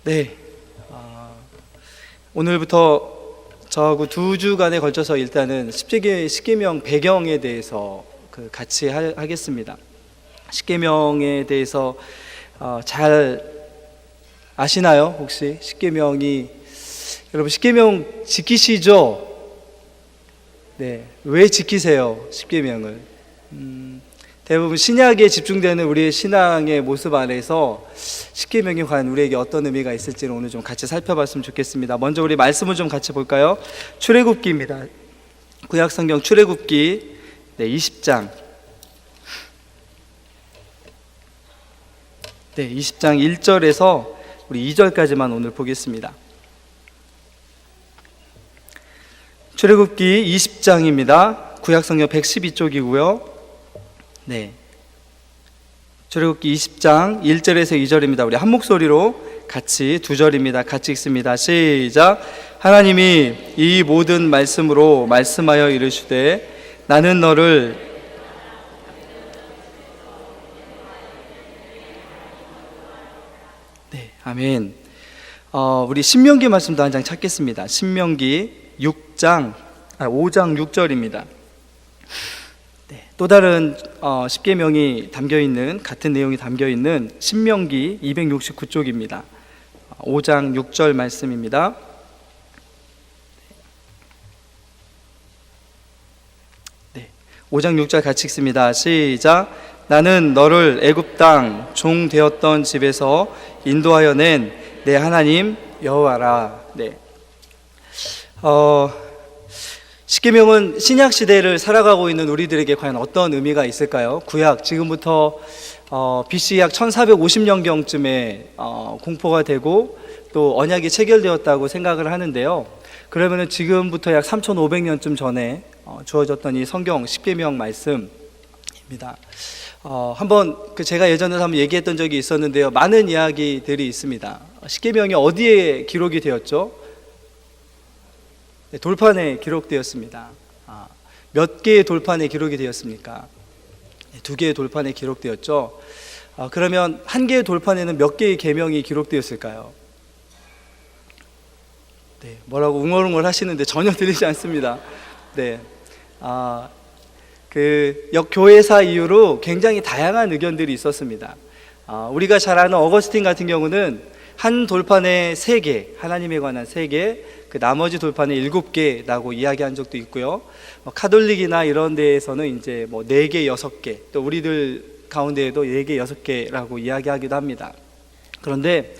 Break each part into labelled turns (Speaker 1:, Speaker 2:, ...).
Speaker 1: 네, 오늘부터 저하고 2주간에 걸쳐서 일단은 십계명 배경에 대해서 같이 하겠습니다. 십계명에 대해서 잘 아시나요? 혹시 십계명이, 여러분 십계명 지키시죠? 네, 왜 지키세요? 십계명을 대부분 신약에 집중되는 우리의 신앙의 모습 안에서 십계명이 과연 우리에게 어떤 의미가 있을지를 오늘 좀 같이 살펴봤으면 좋겠습니다. 먼저 우리 말씀을 좀 같이 볼까요? 출애굽기입니다. 구약성경 출애굽기 20장 20장 1절에서 우리 2절까지만 오늘 보겠습니다. 출애굽기 20장입니다. 구약성경 112쪽이고요. 네, 출애굽기 20장 1절에서 2절입니다. 우리 한 목소리로 같이 2절입니다. 같이 읽습니다. 시작. 하나님이 이 모든 말씀으로 말씀하여 이르시되 나는 너를 아멘. 우리 신명기 말씀도 한 장 찾겠습니다. 신명기 5장 6절입니다. 또 다른 십계명이 담겨있는, 같은 내용이 담겨있는 신명기 269쪽입니다. 5장 6절 말씀입니다. 5장 6절 같이 읽습니다. 시작. 나는 너를 애굽 땅 종 되었던 집에서 인도하여 낸 내 하나님 여호와라. 십계명은 신약 시대를 살아가고 있는 우리들에게 과연 어떤 의미가 있을까요? 구약, 지금부터 BC 약 1450년경쯤에 공포가 되고 또 언약이 체결되었다고 생각을 하는데요. 그러면은 지금부터 약 3500년쯤 전에 주어졌던 이 성경 십계명 말씀입니다. 한번 제가 예전에 한번 얘기했던 적이 있었는데요. 많은 이야기들이 있습니다. 십계명이 어디에 기록이 되었죠? 돌판에 기록되었습니다. 몇 개의 돌판에 기록이 되었습니까? 2개의 돌판에 기록되었죠. 그러면 한 개의 돌판에는 몇 개의 계명이 기록되었을까요? 뭐라고 웅얼웅얼 하시는데 전혀 들리지 않습니다. 교회사 이후로 굉장히 다양한 의견들이 있었습니다. 우리가 잘 아는 어거스틴 같은 경우는 한 돌판에 3개, 하나님에 관한 3개, 그 나머지 돌판에 7개라고 이야기한 적도 있고요. 카톨릭이나 이런 데에서는 이제 4개, 6개, 또 우리들 가운데에도 4개, 6개라고 이야기하기도 합니다. 그런데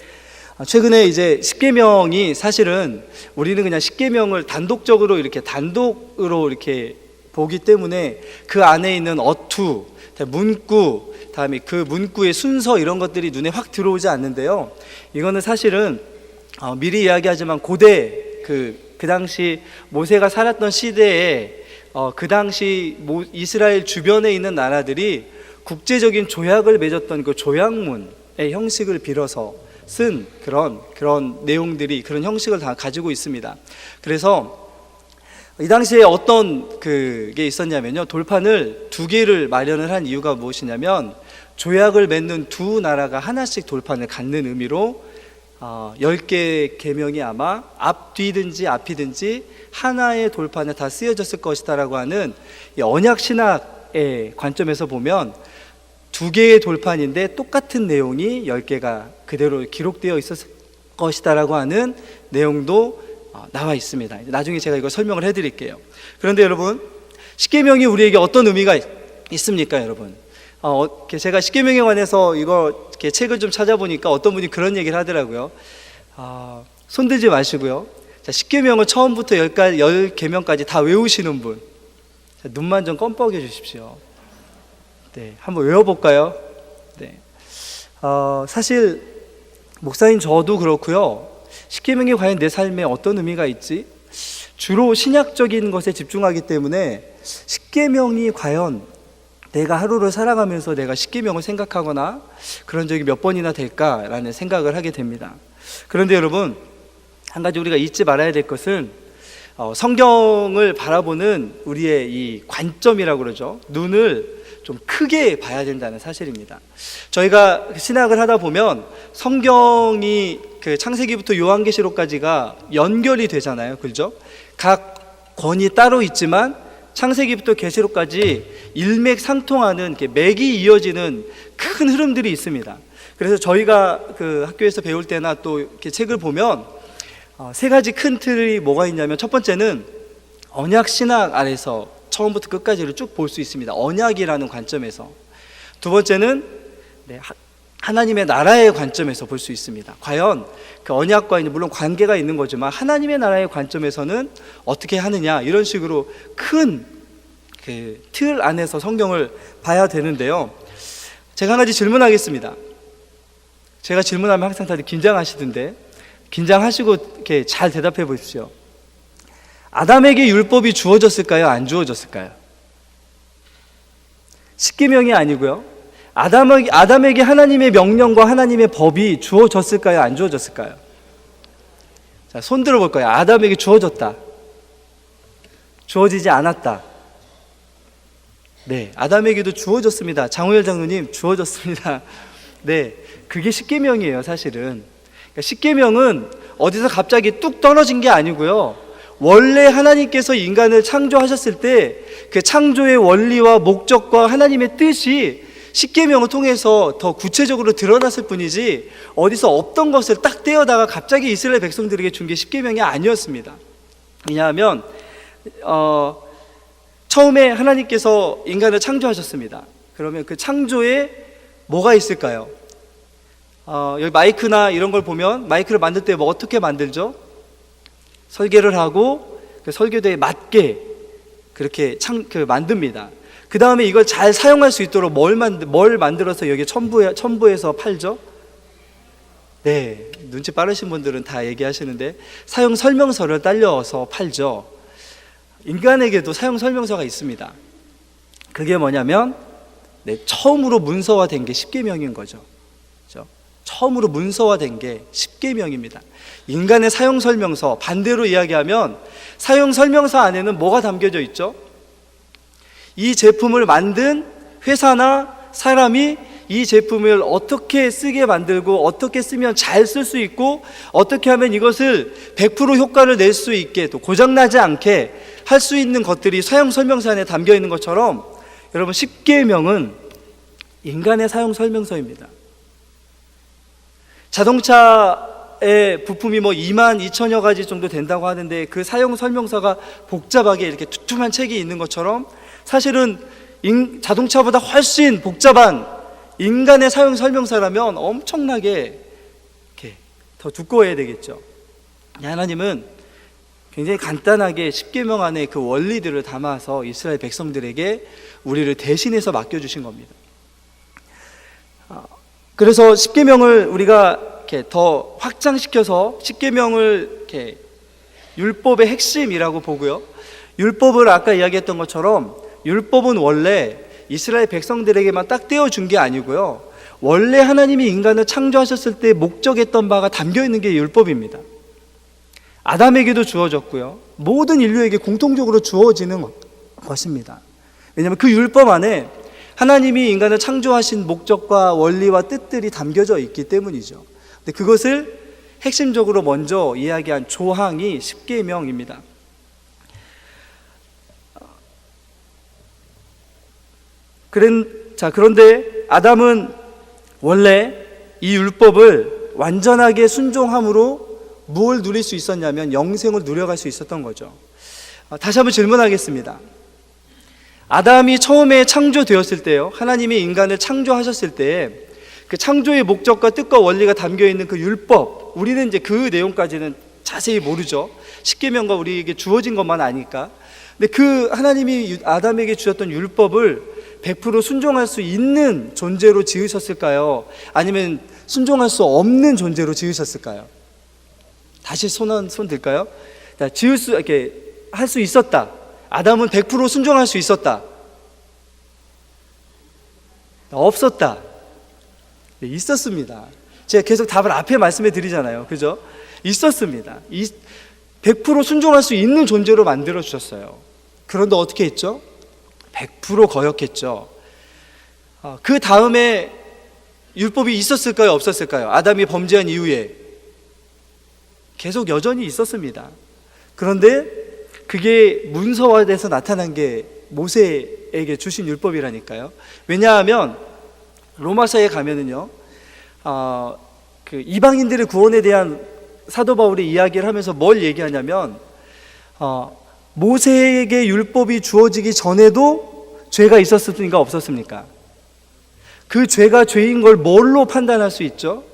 Speaker 1: 최근에 이제 십계명이 사실은 우리는 그냥 십계명을 단독으로 이렇게 보기 때문에 그 안에 있는 어투, 문구, 다음에 그 문구의 순서 이런 것들이 눈에 확 들어오지 않는데요. 이거는 사실은 미리 이야기하지만 고대 그 당시 모세가 살았던 시대에 그 당시 이스라엘 주변에 있는 나라들이 국제적인 조약을 맺었던 그 조약문의 형식을 빌어서 쓴 그런 내용들이, 그런 형식을 다 가지고 있습니다. 그래서 이 당시에 어떤 그게 있었냐면요, 돌판을 2개를 마련을 한 이유가 무엇이냐면 조약을 맺는 두 나라가 하나씩 돌판을 갖는 의미로 10개의 계명이 아마 앞뒤든지 앞이든지 하나의 돌판에 다 쓰여졌을 것이다 라고 하는 언약 신학의 관점에서 보면 2개의 돌판인데 똑같은 내용이 10개가 그대로 기록되어 있었을 것이다 라고 하는 내용도 나와 있습니다. 나중에 제가 이거 설명을 해드릴게요. 그런데 여러분, 십계명이 우리에게 어떤 의미가 있습니까, 여러분? 제가 십계명에 관해서 이렇게 책을 좀 찾아보니까 어떤 분이 그런 얘기를 하더라고요. 손들지 마시고요. 자, 십계명을 처음부터 10계명까지 다 외우시는 분, 자, 눈만 좀 껌뻑여 주십시오. 한번 외워볼까요? 사실 목사님 저도 그렇고요. 십계명이 과연 내 삶에 어떤 의미가 있지? 주로 신약적인 것에 집중하기 때문에 십계명이 과연 내가 하루를 살아가면서 내가 십계명을 생각하거나 그런 적이 몇 번이나 될까라는 생각을 하게 됩니다. 그런데 여러분, 한 가지 우리가 잊지 말아야 될 것은 성경을 바라보는 우리의 이 관점이라고 그러죠. 눈을 좀 크게 봐야 된다는 사실입니다. 저희가 신학을 하다 보면 성경이 그 창세기부터 요한계시록까지가 연결이 되잖아요. 그렇죠? 각 권이 따로 있지만 창세기부터 계시록까지 일맥상통하는 맥이 이어지는 큰 흐름들이 있습니다. 그래서 저희가 그 학교에서 배울 때나 또 이렇게 책을 보면 세 가지 큰 틀이 뭐가 있냐면, 첫 번째는 언약 신학 아래서 처음부터 끝까지를 쭉 볼 수 있습니다. 언약이라는 관점에서. 두 번째는 하나님의 나라의 관점에서 볼 수 있습니다. 과연 그 언약과 물론 관계가 있는 거지만 하나님의 나라의 관점에서는 어떻게 하느냐, 이런 식으로 큰 그 틀 안에서 성경을 봐야 되는데요. 제가 한 가지 질문하겠습니다. 제가 질문하면 항상 다들 긴장하시던데, 긴장하시고 이렇게 잘 대답해 보십시오. 아담에게 율법이 주어졌을까요? 안 주어졌을까요? 십계명이 아니고요. 아담에게 하나님의 명령과 하나님의 법이 주어졌을까요? 안 주어졌을까요? 자, 손 들어볼 거예요. 아담에게 주어졌다. 주어지지 않았다. 네, 아담에게도 주어졌습니다. 장우열 장로님, 주어졌습니다. 네, 그게 십계명이에요, 사실은. 그러니까 십계명은 어디서 갑자기 뚝 떨어진 게 아니고요. 원래 하나님께서 인간을 창조하셨을 때 그 창조의 원리와 목적과 하나님의 뜻이 십계명을 통해서 더 구체적으로 드러났을 뿐이지, 어디서 없던 것을 딱 떼어다가 갑자기 이스라엘 백성들에게 준 게 십계명이 아니었습니다. 왜냐하면 처음에 하나님께서 인간을 창조하셨습니다. 그러면 그 창조에 뭐가 있을까요? 여기 마이크나 이런 걸 보면 마이크를 만들 때 뭐 어떻게 만들죠? 설계를 하고 그 설계도에 맞게 그렇게 만듭니다. 그 다음에 이걸 잘 사용할 수 있도록 뭘 만들어서 여기 첨부해서 팔죠? 네, 눈치 빠르신 분들은 다 얘기하시는데 사용 설명서를 딸려서 팔죠. 인간에게도 사용 설명서가 있습니다. 그게 뭐냐면 처음으로 문서화된 게 십계명인 거죠. 그렇죠? 처음으로 문서화된 게 십계명입니다. 인간의 사용 설명서, 반대로 이야기하면 사용 설명서 안에는 뭐가 담겨져 있죠? 이 제품을 만든 회사나 사람이 이 제품을 어떻게 쓰게 만들고 어떻게 쓰면 잘 쓸 수 있고 어떻게 하면 이것을 100% 효과를 낼 수 있게, 또 고장나지 않게 할 수 있는 것들이 사용 설명서 안에 담겨 있는 것처럼, 여러분 십계명은 인간의 사용 설명서입니다. 자동차의 부품이 22,000여 가지 정도 된다고 하는데 그 사용 설명서가 복잡하게 이렇게 두툼한 책이 있는 것처럼, 사실은 자동차보다 훨씬 복잡한 인간의 사용 설명서라면 엄청나게 이렇게 더 두꺼워야 되겠죠. 하나님은 굉장히 간단하게 십계명 안에 그 원리들을 담아서 이스라엘 백성들에게 우리를 대신해서 맡겨주신 겁니다. 그래서 십계명을 우리가 이렇게 더 확장시켜서 십계명을 이렇게 율법의 핵심이라고 보고요. 율법을 아까 이야기했던 것처럼 율법은 원래 이스라엘 백성들에게만 딱 떼어준 게 아니고요. 원래 하나님이 인간을 창조하셨을 때 목적했던 바가 담겨 있는 게 율법입니다. 아담에게도 주어졌고요. 모든 인류에게 공통적으로 주어지는 것입니다. 왜냐하면 그 율법 안에 하나님이 인간을 창조하신 목적과 원리와 뜻들이 담겨져 있기 때문이죠. 근데 그것을 핵심적으로 먼저 이야기한 조항이 십계명입니다. 그런데 아담은 원래 이 율법을 완전하게 순종함으로 무엇을 누릴 수 있었냐면 영생을 누려갈 수 있었던 거죠. 다시 한번 질문하겠습니다. 아담이 처음에 창조되었을 때요, 하나님이 인간을 창조하셨을 때 그 창조의 목적과 뜻과 원리가 담겨 있는 그 율법, 우리는 이제 그 내용까지는 자세히 모르죠. 십계명과 우리에게 주어진 것만 아니까. 근데 그 하나님이 아담에게 주셨던 율법을 100% 순종할 수 있는 존재로 지으셨을까요? 아니면 순종할 수 없는 존재로 지으셨을까요? 다시 손 들까요? 이렇게 할 수 있었다. 아담은 100% 순종할 수 있었다. 없었다. 있었습니다. 제가 계속 답을 앞에 말씀해 드리잖아요. 그죠? 있었습니다. 100% 순종할 수 있는 존재로 만들어 주셨어요. 그런데 어떻게 했죠? 100% 거역했죠. 그 다음에 율법이 있었을까요? 없었을까요? 아담이 범죄한 이후에 계속 여전히 있었습니다. 그런데 그게 문서화돼서 나타난 게 모세에게 주신 율법이라니까요. 왜냐하면 로마서에 가면은요, 그 이방인들의 구원에 대한 사도 바울이 이야기를 하면서 뭘 얘기하냐면, 모세에게 율법이 주어지기 전에도 죄가 있었습니까? 없었습니까? 그 죄가 죄인 걸 뭘로 판단할 수 있죠?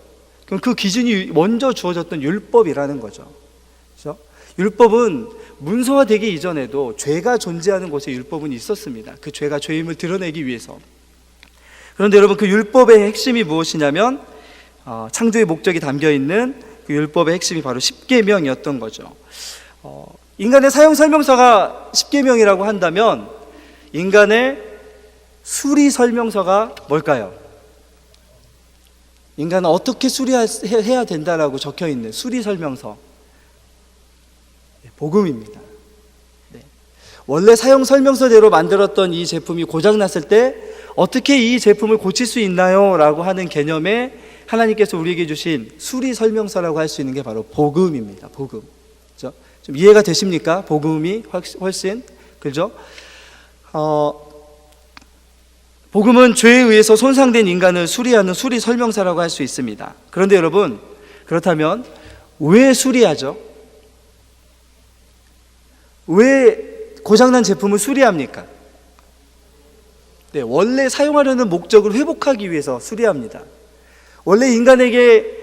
Speaker 1: 그럼 그 기준이 먼저 주어졌던 율법이라는 거죠. 그렇죠? 율법은 문서화되기 이전에도 죄가 존재하는 곳에 율법은 있었습니다. 그 죄가 죄임을 드러내기 위해서. 그런데 여러분, 그 율법의 핵심이 무엇이냐면 창조의 목적이 담겨있는 그 율법의 핵심이 바로 십계명이었던 거죠. 인간의 사용 설명서가 십계명이라고 한다면 인간의 수리 설명서가 뭘까요? 인간은 어떻게 수리해야 된다라고 적혀있는 수리 설명서, 복음입니다. 네. 원래 사용 설명서대로 만들었던 이 제품이 고장났을 때 어떻게 이 제품을 고칠 수 있나요? 라고 하는 개념에 하나님께서 우리에게 주신 수리 설명서라고 할 수 있는 게 바로 복음입니다. 복음. 그렇죠? 좀 이해가 되십니까? 복음이 훨씬, 그죠? 복음은 죄에 의해서 손상된 인간을 수리하는 수리 설명서라고 할 수 있습니다. 그런데 여러분, 그렇다면 왜 수리하죠? 왜 고장난 제품을 수리합니까? 네, 원래 사용하려는 목적을 회복하기 위해서 수리합니다. 원래 인간에게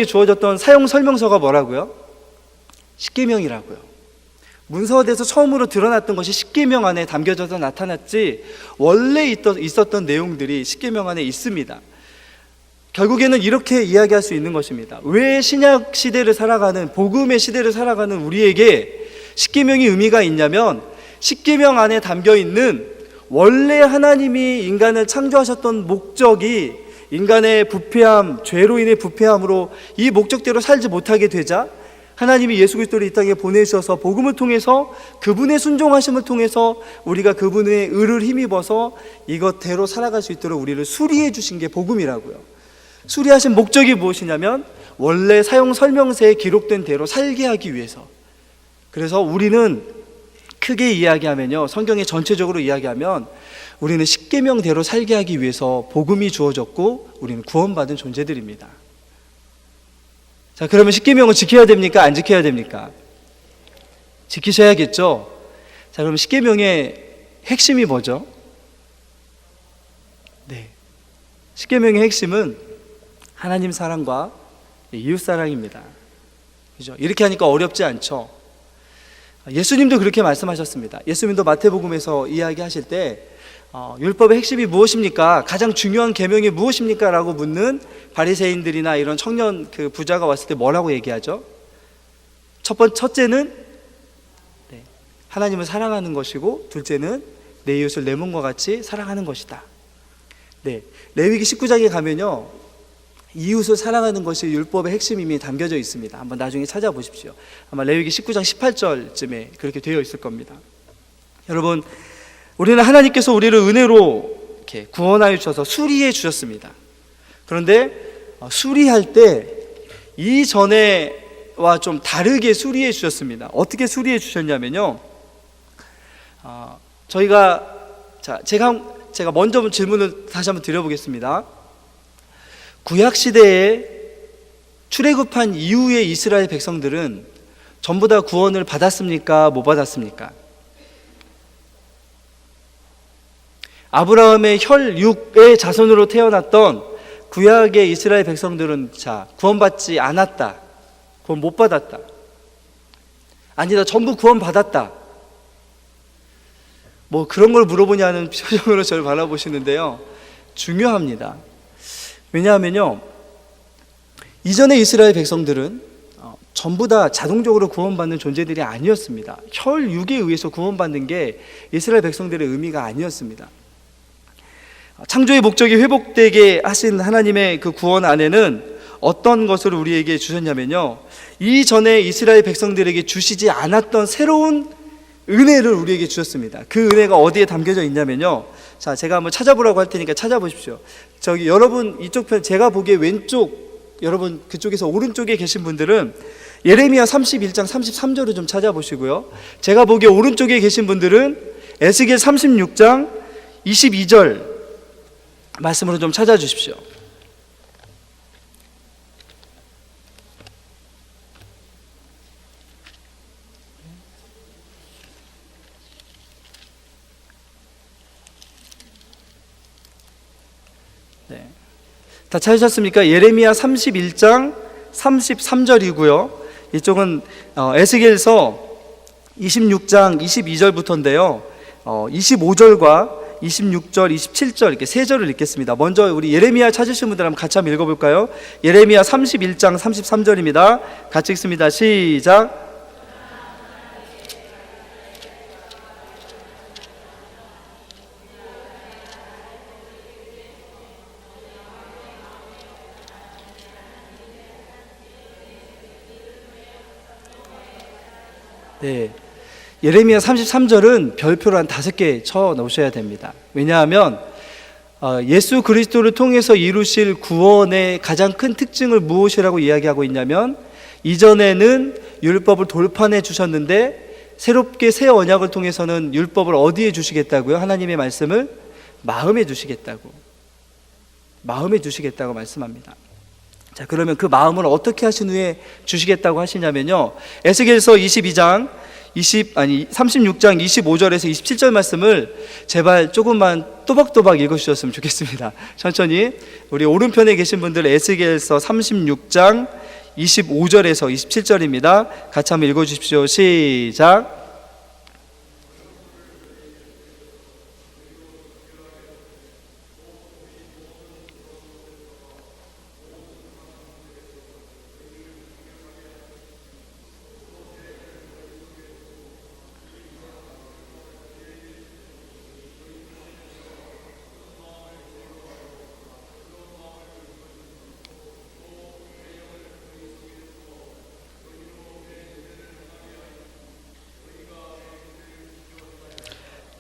Speaker 1: 주어졌던 사용 설명서가 뭐라고요? 십계명이라고요. 문서화돼서 처음으로 드러났던 것이 십계명 안에 담겨져서 나타났지, 원래 있었던 내용들이 십계명 안에 있습니다. 결국에는 이렇게 이야기할 수 있는 것입니다. 왜 신약 시대를 살아가는, 복음의 시대를 살아가는 우리에게 십계명이 의미가 있냐면, 십계명 안에 담겨있는 원래 하나님이 인간을 창조하셨던 목적이 인간의 부패함, 죄로 인해 부패함으로 이 목적대로 살지 못하게 되자 하나님이 예수 그리스도를 이 땅에 보내주셔서 복음을 통해서, 그분의 순종하심을 통해서 우리가 그분의 의를 힘입어서 이것대로 살아갈 수 있도록 우리를 수리해 주신 게 복음이라고요. 수리하신 목적이 무엇이냐면 원래 사용 설명서에 기록된 대로 살게 하기 위해서. 그래서 우리는 크게 이야기하면요, 성경에 전체적으로 이야기하면 우리는 십계명대로 살게 하기 위해서 복음이 주어졌고 우리는 구원받은 존재들입니다. 자, 그러면 십계명을 지켜야 됩니까? 안 지켜야 됩니까? 지키셔야겠죠? 자, 그럼 십계명의 핵심이 뭐죠? 네, 십계명의 핵심은 하나님 사랑과 이웃 사랑입니다. 그죠? 이렇게 하니까 어렵지 않죠? 예수님도 그렇게 말씀하셨습니다. 예수님도 마태복음에서 이야기하실 때 율법의 핵심이 무엇입니까? 가장 중요한 계명이 무엇입니까? 라고 묻는 바리새인들이나 이런 청년 그 부자가 왔을 때 뭐라고 얘기하죠? 첫째는 하나님을 사랑하는 것이고, 둘째는 내 이웃을 내 몸과 같이 사랑하는 것이다. 네, 레위기 19장에 가면요, 이웃을 사랑하는 것이 율법의 핵심임이 담겨져 있습니다. 한번 나중에 찾아보십시오. 아마 레위기 19장 18절쯤에 그렇게 되어 있을 겁니다. 여러분, 우리는 하나님께서 우리를 은혜로 이렇게 구원하여 주셔서 수리해 주셨습니다. 그런데 수리할 때 이전에와 좀 다르게 수리해 주셨습니다. 어떻게 수리해 주셨냐면요, 제가 먼저 질문을 다시 한번 드려보겠습니다. 구약 시대에 출애굽한 이후의 이스라엘 백성들은 전부 다 구원을 받았습니까? 못 받았습니까? 아브라함의 혈육의 자손으로 태어났던 구약의 이스라엘 백성들은 구원받지 않았다, 구원 못 받았다, 아니다, 전부 구원 받았다, 뭐 그런 걸 물어보냐는 표정으로 저를 바라보시는데요, 중요합니다. 왜냐하면요, 이전의 이스라엘 백성들은 전부 다 자동적으로 구원받는 존재들이 아니었습니다. 혈육에 의해서 구원받는 게 이스라엘 백성들의 의미가 아니었습니다. 창조의 목적이 회복되게 하신 하나님의 그 구원 안에는 어떤 것을 우리에게 주셨냐면요, 이전에 이스라엘 백성들에게 주시지 않았던 새로운 은혜를 우리에게 주셨습니다. 그 은혜가 어디에 담겨져 있냐면요, 자, 제가 한번 찾아보라고 할 테니까 찾아보십시오. 저기 여러분 이쪽 편, 제가 보기에 왼쪽, 여러분 그쪽에서 오른쪽에 계신 분들은 예레미야 31장 33절을 좀 찾아보시고요, 제가 보기에 오른쪽에 계신 분들은 에스겔 36장 22절 말씀으로 좀 찾아주십시오. 네. 다 찾으셨습니까? 예레미야 31장 33절이고요. 이쪽은 에스겔서 26장 22절부터인데요. 25절과 26절, 27절 이렇게 세 절을 읽겠습니다. 먼저 우리 예레미야 찾으신 분들 한번 같이 한번 읽어볼까요? 예레미야 31장 33절입니다. 같이 읽습니다. 시작. 네, 예레미야 33절은 별표를 한 5개 쳐 놓으셔야 됩니다. 왜냐하면 예수 그리스도를 통해서 이루실 구원의 가장 큰 특징을 무엇이라고 이야기하고 있냐면, 이전에는 율법을 돌판해 주셨는데 새롭게 새 언약을 통해서는 율법을 어디에 주시겠다고요? 하나님의 말씀을 마음에 주시겠다고, 마음에 주시겠다고 말씀합니다. 자, 그러면 그 마음을 어떻게 하신 후에 주시겠다고 하시냐면요, 에스겔서 36장 25절에서 27절 말씀을 제발 조금만 또박또박 읽어주셨으면 좋겠습니다. 천천히. 우리 오른편에 계신 분들 에스겔서 36장 25절에서 27절입니다. 같이 한번 읽어주십시오. 시작.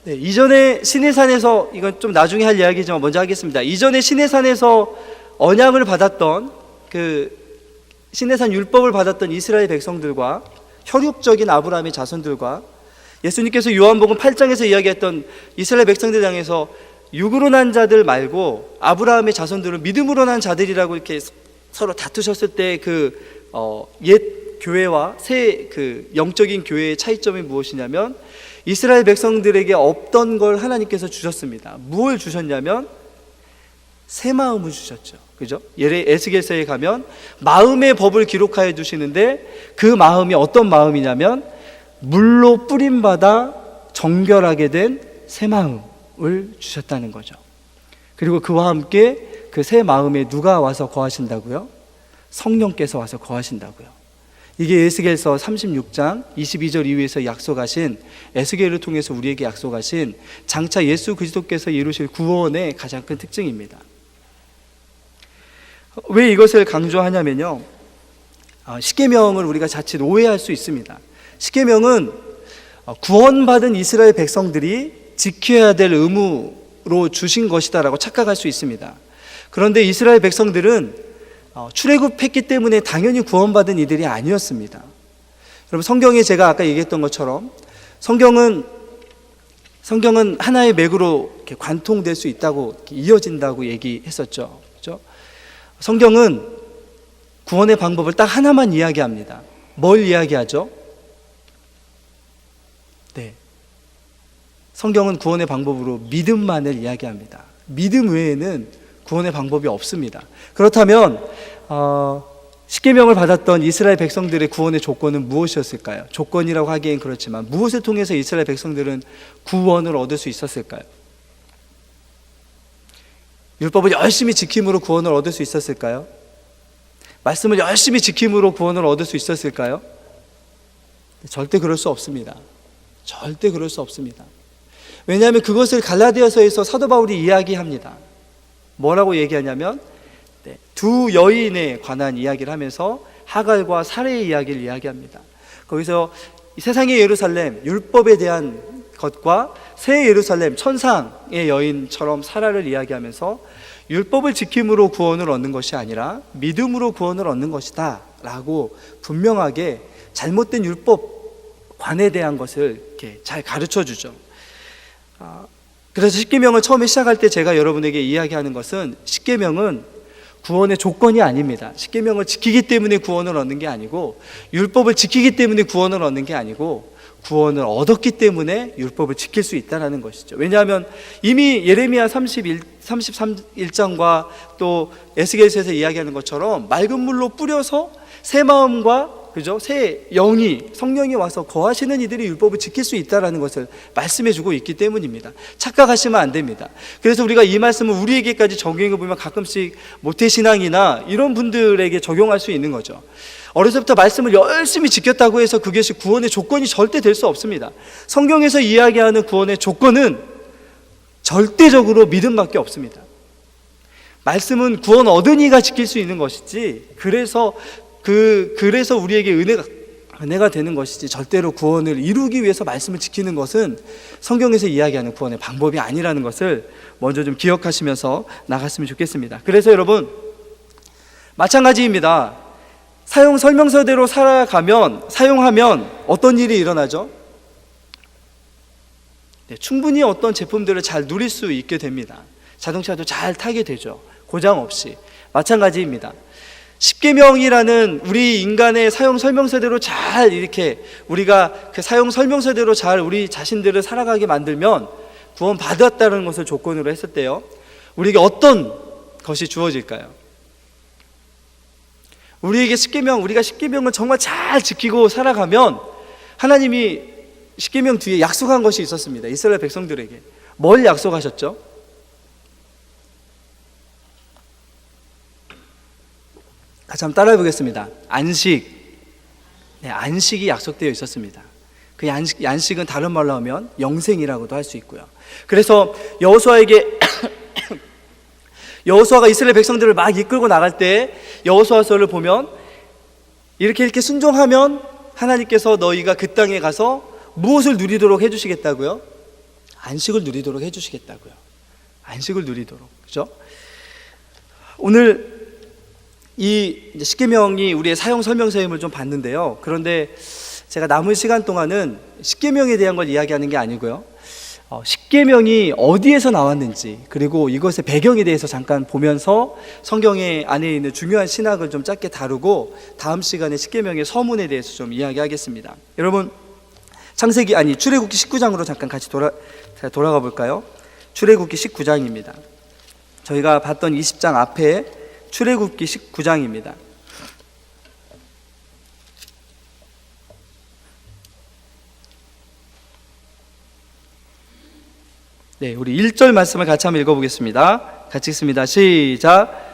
Speaker 1: 네, 이전에 시내산에서, 이건 좀 나중에 할 이야기지만 먼저 하겠습니다. 이전에 시내산에서 언약을 받았던, 그 시내산 율법을 받았던 이스라엘 백성들과 혈육적인 아브라함의 자손들과 예수님께서 요한복음 8장에서 이야기했던 이스라엘 백성들 향해서 육으로 난 자들 말고 아브라함의 자손들은 믿음으로 난 자들이라고 이렇게 서로 다투셨을 때 옛 교회와 새 영적인 교회의 차이점이 무엇이냐면, 이스라엘 백성들에게 없던 걸 하나님께서 주셨습니다. 무엇을 주셨냐면 새 마음을 주셨죠. 그죠? 에스겔서에 가면 마음의 법을 기록하여 두시는데, 그 마음이 어떤 마음이냐면 물로 뿌림받아 정결하게 된 새 마음을 주셨다는 거죠. 그리고 그와 함께 그 새 마음에 누가 와서 거하신다고요? 성령께서 와서 거하신다고요. 이게 에스겔서 36장 22절 이후에서 약속하신, 에스겔을 통해서 우리에게 약속하신 장차 예수 그리스도께서 이루실 구원의 가장 큰 특징입니다. 왜 이것을 강조하냐면요, 십계명을 우리가 자칫 오해할 수 있습니다. 십계명은 구원받은 이스라엘 백성들이 지켜야 될 의무로 주신 것이다라고 착각할 수 있습니다. 그런데 이스라엘 백성들은 출애굽했기 때문에 당연히 구원받은 이들이 아니었습니다. 여러분, 성경에 제가 아까 얘기했던 것처럼 성경은 하나의 맥으로 이렇게 관통될 수 있다고, 이렇게 이어진다고 얘기했었죠. 그렇죠? 성경은 구원의 방법을 딱 하나만 이야기합니다. 뭘 이야기하죠? 네, 성경은 구원의 방법으로 믿음만을 이야기합니다. 믿음 외에는 구원의 방법이 없습니다. 그렇다면 십계명을 받았던 이스라엘 백성들의 구원의 조건은 무엇이었을까요? 조건이라고 하기엔 그렇지만 무엇을 통해서 이스라엘 백성들은 구원을 얻을 수 있었을까요? 율법을 열심히 지킴으로 구원을 얻을 수 있었을까요? 말씀을 열심히 지킴으로 구원을 얻을 수 있었을까요? 절대 그럴 수 없습니다. 절대 그럴 수 없습니다. 왜냐하면 그것을 갈라디아서에서 사도 바울이 이야기합니다. 뭐라고 얘기하냐면, 두 여인에 관한 이야기를 하면서 하갈과 사레의 이야기를 이야기합니다. 거기서 세상의 예루살렘, 율법에 대한 것과 새 예루살렘, 천상의 여인처럼 살아를 이야기하면서 율법을 지킴으로 구원을 얻는 것이 아니라 믿음으로 구원을 얻는 것이다 라고 분명하게 잘못된 율법관에 대한 것을 이렇게 잘 가르쳐 주죠. 그래서 십계명을 처음에 시작할 때 제가 여러분에게 이야기하는 것은 십계명은 구원의 조건이 아닙니다. 십계명을 지키기 때문에 구원을 얻는 게 아니고, 율법을 지키기 때문에 구원을 얻는 게 아니고, 구원을 얻었기 때문에 율법을 지킬 수 있다는 것이죠. 왜냐하면 이미 예레미야 33장과 또 에스겔서에서 이야기하는 것처럼 맑은 물로 뿌려서 새 마음과 새 영이, 성령이 와서 거하시는 이들이 율법을 지킬 수 있다는 것을 말씀해 주고 있기 때문입니다. 착각하시면 안 됩니다. 그래서 우리가 이 말씀을 우리에게까지 적용해 보면 가끔씩 모태신앙이나 이런 분들에게 적용할 수 있는 거죠. 어려서부터 말씀을 열심히 지켰다고 해서 그것이 구원의 조건이 절대 될 수 없습니다. 성경에서 이야기하는 구원의 조건은 절대적으로 믿음밖에 없습니다. 말씀은 구원 얻은 이가 지킬 수 있는 것이지, 그래서 우리에게 은혜가 되는 것이지, 절대로 구원을 이루기 위해서 말씀을 지키는 것은 성경에서 이야기하는 구원의 방법이 아니라는 것을 먼저 좀 기억하시면서 나갔으면 좋겠습니다. 그래서 여러분, 마찬가지입니다. 사용 설명서대로 사용하면 어떤 일이 일어나죠? 충분히 어떤 제품들을 잘 누릴 수 있게 됩니다. 자동차도 잘 타게 되죠. 고장 없이. 마찬가지입니다. 십계명이라는 우리 인간의 사용 설명서대로 잘 이렇게 우리가 그 사용 설명서대로 잘 우리 자신들을 살아가게 만들면 구원 받았다는 것을 조건으로 했을 때요, 우리에게 어떤 것이 주어질까요? 우리가 십계명을 정말 잘 지키고 살아가면 하나님이 십계명 뒤에 약속한 것이 있었습니다. 이스라엘 백성들에게. 뭘 약속하셨죠? 같이 한번 따라해 보겠습니다. 안식. 안식이 약속되어 있었습니다. 그 안식은 다른 말로 하면 영생이라고도 할 수 있고요. 그래서 여호수아가 이스라엘 백성들을 막 이끌고 나갈 때 여호수아서를 보면 이렇게 순종하면 하나님께서 너희가 그 땅에 가서 무엇을 누리도록 해주시겠다고요? 안식을 누리도록 해주시겠다고요. 안식을 누리도록. 그죠? 오늘 이 십계명이 우리의 사용 설명서임을 좀 봤는데요. 그런데 제가 남은 시간 동안은 십계명에 대한 걸 이야기하는 게 아니고요, 십계명이 어디에서 나왔는지, 그리고 이것의 배경에 대해서 잠깐 보면서 성경의 안에 있는 중요한 신학을 좀 짧게 다루고 다음 시간에 십계명의 서문에 대해서 좀 이야기하겠습니다. 여러분, 출애굽기 19장으로 잠깐 같이 돌아가 볼까요? 출애굽기 19장입니다. 저희가 봤던 20장 앞에 출애굽기 19장입니다. 네, 우리 1절 말씀을 같이 한번 읽어보겠습니다. 같이 읽습니다. 시작.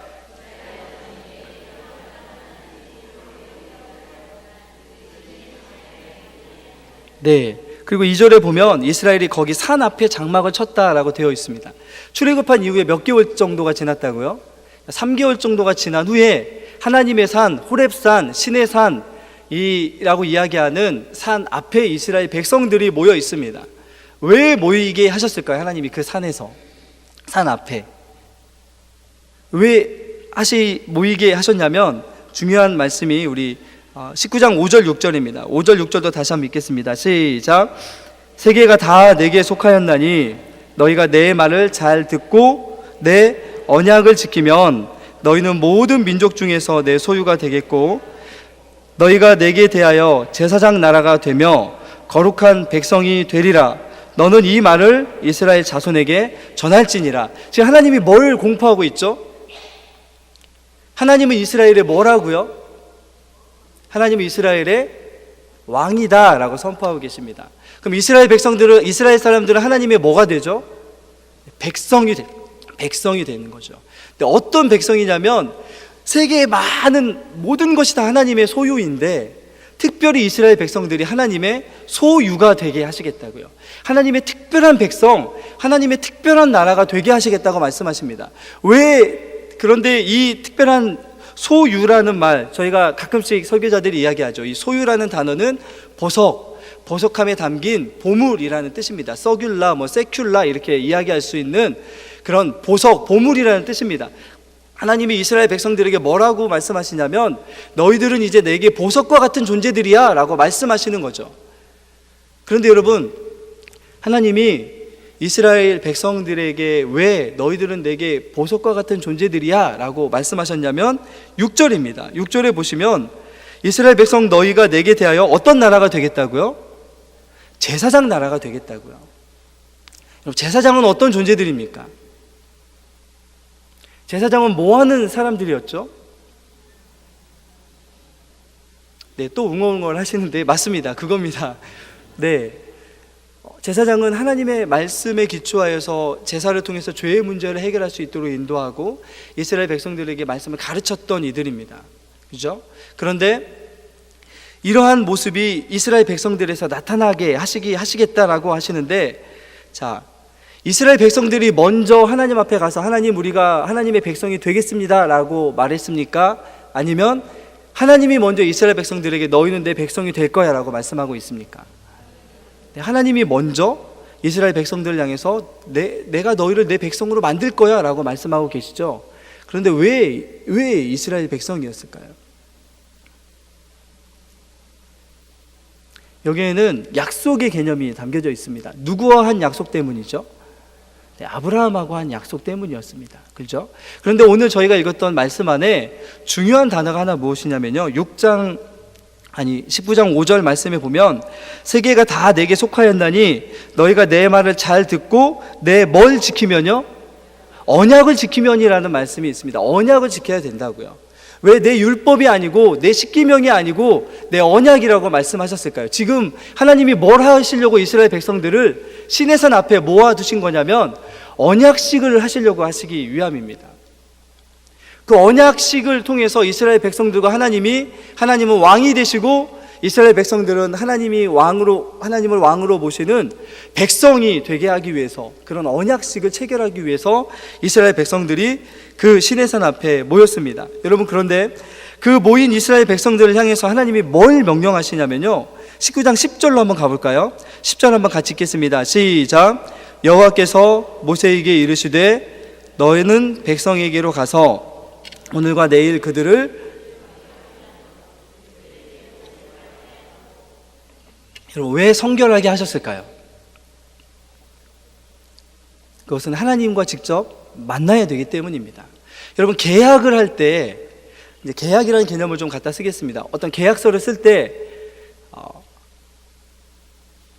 Speaker 1: 네, 그리고 2절에 보면 이스라엘이 거기 산 앞에 장막을 쳤다라고 되어 있습니다. 출애굽한 이후에 몇 개월 정도가 지났다고요? 3개월 정도가 지난 후에 하나님의 산, 호렙산, 신의 산이라고 이야기하는 산 앞에 이스라엘 백성들이 모여 있습니다. 왜 모이게 하셨을까요? 하나님이 그 산에서, 산 앞에 왜 모이게 하셨냐면, 중요한 말씀이 우리 19장 5절 6절입니다. 5절 6절도 다시 한번 읽겠습니다. 시작. 세계가 다 내게 속하였나니 너희가 내 말을 잘 듣고 내 언약을 지키면 너희는 모든 민족 중에서 내 소유가 되겠고 너희가 내게 대하여 제사장 나라가 되며 거룩한 백성이 되리라. 너는 이 말을 이스라엘 자손에게 전할지니라. 지금 하나님이 뭘 공포하고 있죠? 하나님은 이스라엘에 뭐라고요? 하나님은 이스라엘의 왕이다 라고 선포하고 계십니다. 그럼 이스라엘 사람들은 하나님의 뭐가 되죠? 백성이 되는 거죠. 근데 어떤 백성이냐면, 세계의 모든 것이 다 하나님의 소유인데 특별히 이스라엘 백성들이 하나님의 소유가 되게 하시겠다고요. 하나님의 특별한 백성, 하나님의 특별한 나라가 되게 하시겠다고 말씀하십니다. 그런데 이 특별한 소유라는 말, 저희가 가끔씩 설교자들이 이야기하죠. 이 소유라는 단어는 보석함에 담긴 보물이라는 뜻입니다. 서큘라, 세큘라 이렇게 이야기할 수 있는 그런 보석, 보물이라는 뜻입니다. 하나님이 이스라엘 백성들에게 뭐라고 말씀하시냐면 너희들은 이제 내게 보석과 같은 존재들이야 라고 말씀하시는 거죠. 그런데 여러분, 하나님이 이스라엘 백성들에게 왜 너희들은 내게 보석과 같은 존재들이야 라고 말씀하셨냐면 6절입니다. 6절에 보시면 이스라엘 백성 너희가 내게 대하여 어떤 나라가 되겠다고요? 제사장 나라가 되겠다고요. 여러분, 제사장은 어떤 존재들입니까? 제사장은 뭐 하는 사람들이었죠? 네, 또 웅얼웅얼 하시는데 맞습니다. 그겁니다. 네, 제사장은 하나님의 말씀에 기초하여서 제사를 통해서 죄의 문제를 해결할 수 있도록 인도하고 이스라엘 백성들에게 말씀을 가르쳤던 이들입니다. 그죠? 그런데 이러한 모습이 이스라엘 백성들에서 나타나게 하시겠다라고 하시는데, 자, 이스라엘 백성들이 먼저 하나님 앞에 가서 하나님, 우리가 하나님의 백성이 되겠습니다 라고 말했습니까? 아니면 하나님이 먼저 이스라엘 백성들에게 너희는 내 백성이 될 거야 라고 말씀하고 있습니까? 하나님이 먼저 이스라엘 백성들을 향해서 내가 너희를 내 백성으로 만들 거야 라고 말씀하고 계시죠. 그런데 왜 이스라엘 백성이었을까요? 여기에는 약속의 개념이 담겨져 있습니다. 누구와 한 약속 때문이죠? 네, 아브라함하고 한 약속 때문이었습니다. 그렇죠? 그런데 오늘 저희가 읽었던 말씀 안에 중요한 단어가 하나 무엇이냐면요, 19장 5절 말씀에 보면 세계가 다 내게 속하였나니 너희가 내 말을 잘 듣고 내 뭘 지키면요? 언약을 지키면이라는 말씀이 있습니다. 언약을 지켜야 된다고요. 왜 내 율법이 아니고 내 십계명이 아니고 내 언약이라고 말씀하셨을까요? 지금 하나님이 뭘 하시려고 이스라엘 백성들을 시내산 앞에 모아두신 거냐면 언약식을 하시려고 하시기 위함입니다. 그 언약식을 통해서 이스라엘 백성들과 하나님은 왕이 되시고 이스라엘 백성들은 하나님을 왕으로 모시는 백성이 되게 하기 위해서, 그런 언약식을 체결하기 위해서 이스라엘 백성들이 그 시내산 앞에 모였습니다. 여러분, 그런데 그 모인 이스라엘 백성들을 향해서 하나님이 뭘 명령하시냐면요, 19장 10절로 한번 가볼까요? 10절 한번 같이 읽겠습니다. 시작. 여호와께서 모세에게 이르시되 너희는 백성에게로 가서 오늘과 내일 그들을, 여러분, 왜 성결하게 하셨을까요? 그것은 하나님과 직접 만나야 되기 때문입니다. 여러분, 계약을 할 때, 이제 계약이라는 개념을 좀 갖다 쓰겠습니다. 어떤 계약서를 쓸 때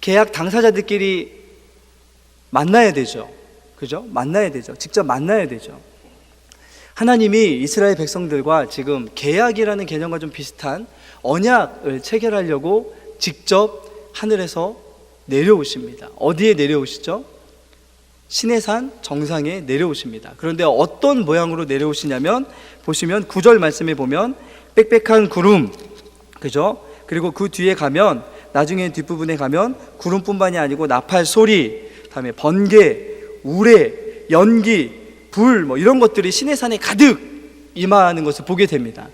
Speaker 1: 계약 당사자들끼리 만나야 되죠. 그죠? 만나야 되죠. 직접 만나야 되죠. 하나님이 이스라엘 백성들과 지금 계약이라는 개념과 좀 비슷한 언약을 체결하려고 직접 하늘에서 내려오십니다. 어디에 내려오시죠? 시내산 정상에 내려오십니다. 그런데 어떤 모양으로 내려오시냐면, 보시면 9절 말씀에 보면 빽빽한 구름, 그죠? 그리고 그 뒤에 가면, 나중에 뒷부분에 가면 구름뿐만이 아니고 나팔 소리, 다음에 번개, 우레, 연기, 불, 이런 것들이 시내산에 가득 임하는 것을 보게 됩니다.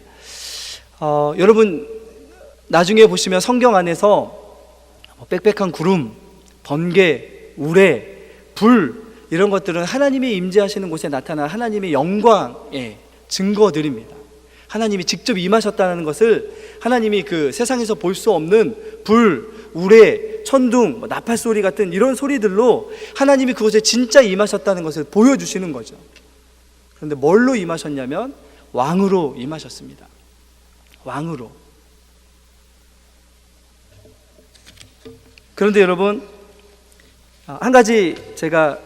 Speaker 1: 여러분, 나중에 보시면 성경 안에서 빽빽한 구름, 번개, 우레, 불, 이런 것들은 하나님이 임재하시는 곳에 나타난 하나님의 영광의 증거들입니다. 하나님이 직접 임하셨다는 것을, 하나님이 그 세상에서 볼 수 없는 불, 우레, 천둥, 나팔 소리 같은 이런 소리들로 하나님이 그곳에 진짜 임하셨다는 것을 보여주시는 거죠. 그런데 뭘로 임하셨냐면 왕으로 임하셨습니다. 왕으로. 그런데 여러분, 한 가지 제가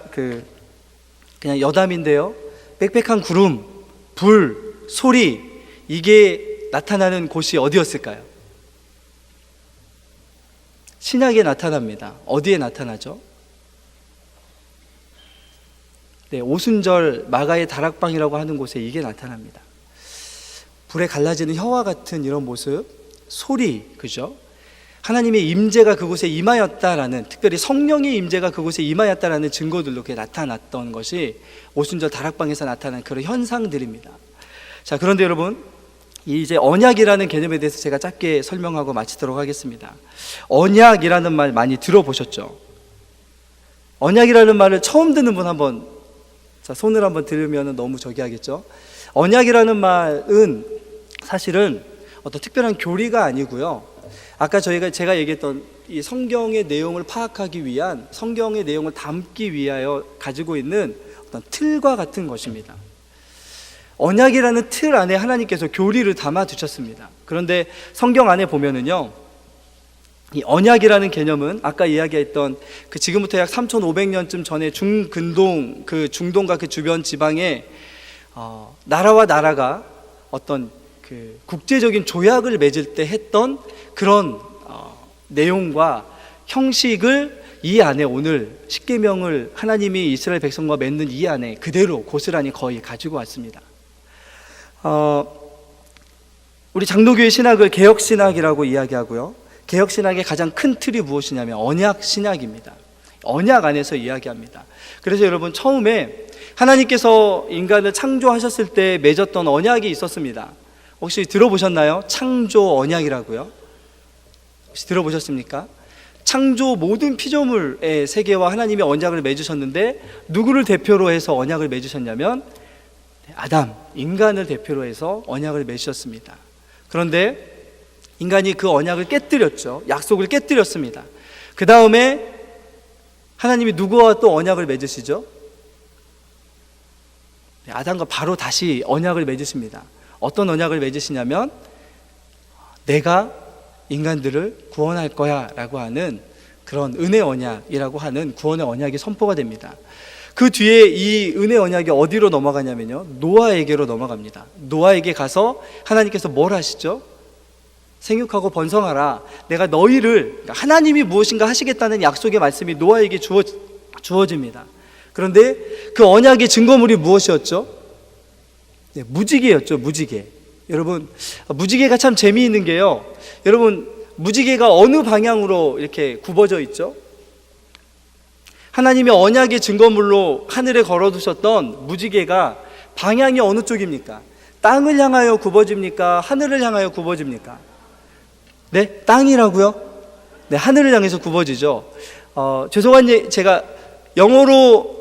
Speaker 1: 그냥 여담인데요, 빽빽한 구름, 불, 소리, 이게 나타나는 곳이 어디였을까요? 신약에 나타납니다. 어디에 나타나죠? 네, 오순절 마가의 다락방이라고 하는 곳에 이게 나타납니다. 불에 갈라지는 혀와 같은 이런 모습, 소리, 그죠? 하나님의 임재가 그곳에 임하였다라는, 특별히 성령의 임재가 그곳에 임하였다라는 증거들로 그게 나타났던 것이 오순절 다락방에서 나타난 그런 현상들입니다. 자, 그런데 여러분, 이제 언약이라는 개념에 대해서 제가 짧게 설명하고 마치도록 하겠습니다. 언약이라는 말 많이 들어보셨죠? 언약이라는 말을 처음 듣는 분 한번, 자, 손을 한번 들으면 너무 저기 하겠죠? 언약이라는 말은 사실은 어떤 특별한 교리가 아니고요. 아까 제가 얘기했던 이 성경의 내용을 파악하기 위한, 성경의 내용을 담기 위하여 가지고 있는 어떤 틀과 같은 것입니다. 언약이라는 틀 안에 하나님께서 교리를 담아 두셨습니다. 그런데 성경 안에 보면은요, 이 언약이라는 개념은 아까 이야기했던 그 지금부터 약 3,500년쯤 전에 중근동, 그 중동과 그 주변 지방에 나라와 나라가 어떤 그 국제적인 조약을 맺을 때 했던 그런 내용과 형식을 이 안에 오늘 십계명을 하나님이 이스라엘 백성과 맺는 이 안에 그대로 고스란히 거의 가지고 왔습니다. 우리 장로교의 신학을 개혁신학이라고 이야기하고요. 개혁신학의 가장 큰 틀이 무엇이냐면 언약신학입니다. 언약 안에서 이야기합니다. 그래서 여러분, 처음에 하나님께서 인간을 창조하셨을 때 맺었던 언약이 있었습니다. 혹시 들어보셨나요? 창조 언약이라고요. 혹시 들어보셨습니까? 창조 모든 피조물의 세계와 하나님이 언약을 맺으셨는데 누구를 대표로 해서 언약을 맺으셨냐면 아담, 인간을 대표로 해서 언약을 맺으셨습니다. 그런데 인간이 그 언약을 깨뜨렸죠. 약속을 깨뜨렸습니다. 그 다음에 하나님이 누구와 또 언약을 맺으시죠? 아담과 바로 다시 언약을 맺으십니다. 어떤 언약을 맺으시냐면 내가 인간들을 구원할 거야 라고 하는 그런 은혜 언약이라고 하는 구원의 언약이 선포가 됩니다. 그 뒤에 이 은혜 언약이 어디로 넘어가냐면요, 노아에게로 넘어갑니다. 노아에게 가서 하나님께서 뭘 하시죠? 생육하고 번성하라. 내가 너희를, 하나님이 무엇인가 하시겠다는 약속의 말씀이 노아에게 주어집니다. 그런데 그 언약의 증거물이 무엇이었죠? 네, 무지개였죠. 무지개. 여러분, 무지개가 참 재미있는 게요, 여러분, 무지개가 어느 방향으로 이렇게 굽어져 있죠? 하나님의 언약의 증거물로 하늘에 걸어두셨던 무지개가 방향이 어느 쪽입니까? 땅을 향하여 굽어집니까? 하늘을 향하여 굽어집니까? 네? 땅이라고요? 네, 하늘을 향해서 굽어지죠. 죄송한데 제가 영어로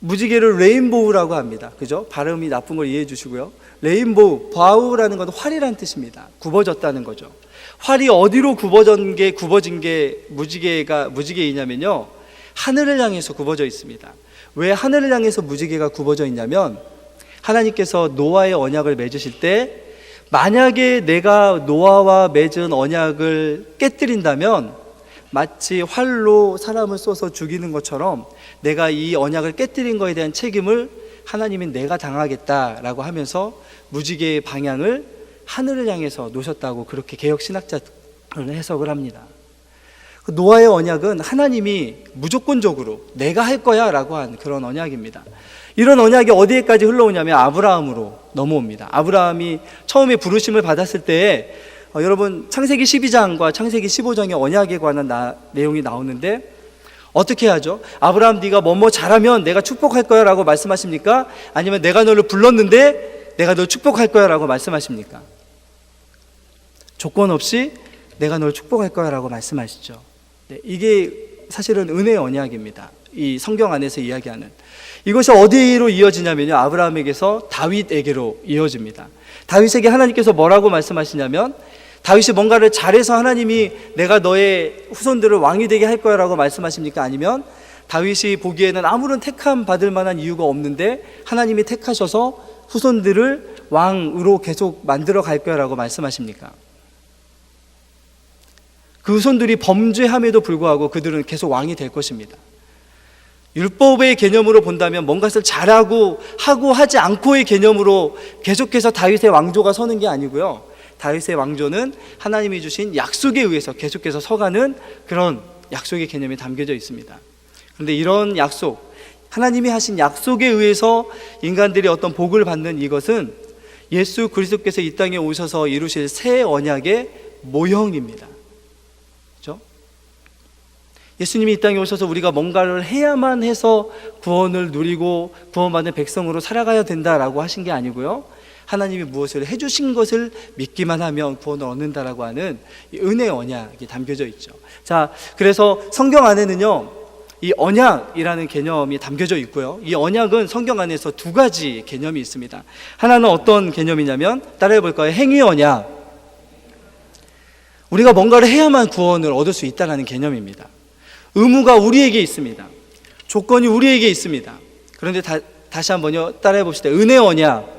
Speaker 1: 무지개를 레인보우라고 합니다. 그죠? 발음이 나쁜 걸 이해해 주시고요. 레인보우, 바우라는 건 활이라는 뜻입니다. 굽어졌다는 거죠. 활이 어디로 굽어진 게 무지개이냐면요, 하늘을 향해서 굽어져 있습니다. 왜 하늘을 향해서 무지개가 굽어져 있냐면, 하나님께서 노아의 언약을 맺으실 때 만약에 내가 노아와 맺은 언약을 깨뜨린다면 마치 활로 사람을 쏘서 죽이는 것처럼 내가 이 언약을 깨뜨린 것에 대한 책임을 하나님은 내가 당하겠다라고 하면서 무지개의 방향을 하늘을 향해서 놓으셨다고 그렇게 개혁신학자는 해석을 합니다. 노아의 언약은 하나님이 무조건적으로 내가 할 거야 라고 한 그런 언약입니다. 이런 언약이 어디에까지 흘러오냐면 아브라함으로 넘어옵니다. 아브라함이 처음에 부르심을 받았을 때 여러분, 창세기 12장과 창세기 15장의 언약에 관한 내용이 나오는데 어떻게 하죠? 아브라함, 네가 뭐뭐 잘하면 내가 축복할 거야 라고 말씀하십니까? 아니면 내가 너를 불렀는데 내가 널 축복할 거야 라고 말씀하십니까? 조건 없이 내가 널 축복할 거야 라고 말씀하시죠. 네, 이게 사실은 은혜의 언약입니다. 이 성경 안에서 이야기하는 이것이 어디로 이어지냐면요, 아브라함에게서 다윗에게로 이어집니다. 다윗에게 하나님께서 뭐라고 말씀하시냐면, 다윗이 뭔가를 잘해서 하나님이 내가 너의 후손들을 왕이 되게 할 거야 라고 말씀하십니까? 아니면 다윗이 보기에는 아무런 택함 받을 만한 이유가 없는데 하나님이 택하셔서 후손들을 왕으로 계속 만들어 갈 거야 라고 말씀하십니까? 그 후손들이 범죄함에도 불구하고 그들은 계속 왕이 될 것입니다. 율법의 개념으로 본다면 뭔가를 잘하고 하고 하지 않고의 개념으로 계속해서 다윗의 왕조가 서는 게 아니고요, 다윗의 왕조는 하나님이 주신 약속에 의해서 계속해서 서가는 그런 약속의 개념이 담겨져 있습니다. 그런데 이런 약속, 하나님이 하신 약속에 의해서 인간들이 어떤 복을 받는 이것은 예수 그리스도께서 이 땅에 오셔서 이루실 새 언약의 모형입니다. 그렇죠? 예수님이 이 땅에 오셔서 우리가 뭔가를 해야만 해서 구원을 누리고 구원받는 백성으로 살아가야 된다라고 하신 게 아니고요, 하나님이 무엇을 해주신 것을 믿기만 하면 구원을 얻는다라고 하는 이 은혜의 언약이 담겨져 있죠. 자, 그래서 성경 안에는요, 이 언약이라는 개념이 담겨져 있고요. 이 언약은 성경 안에서 두 가지 개념이 있습니다. 하나는 어떤 개념이냐면, 따라해 볼까요? 행위 언약. 우리가 뭔가를 해야만 구원을 얻을 수 있다는 개념입니다. 의무가 우리에게 있습니다. 조건이 우리에게 있습니다. 그런데 다시 한번요, 따라해 봅시다. 은혜 언약.